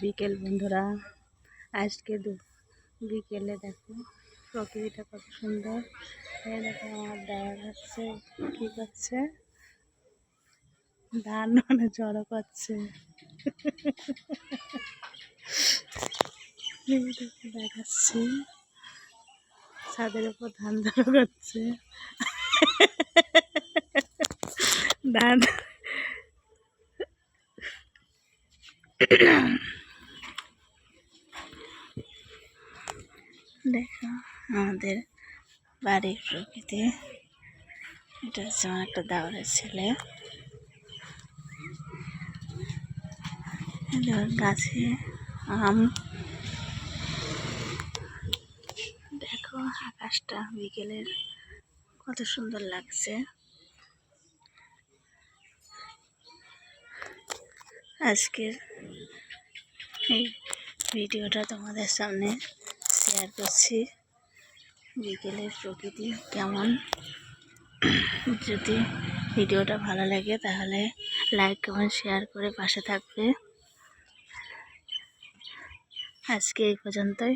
বিকেল বন্ধুরা, আজকে বিকেলে দেখো প্রকৃতিটা কত সুন্দর। এই দেখো আমার দাদা যাচ্ছে, কি করছে, ধান মানে জড়ো করছে। দেখাচ্ছি ছাদের উপর ধান জড়ো করছে। ধান দেখো আমাদের বাড়ির প্রকৃতি। এটা হচ্ছে আমার একটা দাওয়ারের ছেলে। গাছে আম, দেখো আকাশটা বিকেলের কত সুন্দর লাগছে। আজকের এই ভিডিওটা তোমাদের সামনে শেয়ার করছি। বিকেলের প্রকৃতি কেমন। যদি ভিডিওটা ভালো লাগে তাহলে লাইক কমেন্ট শেয়ার করে পাশে থাকবে। আজকে এই পর্যন্তই।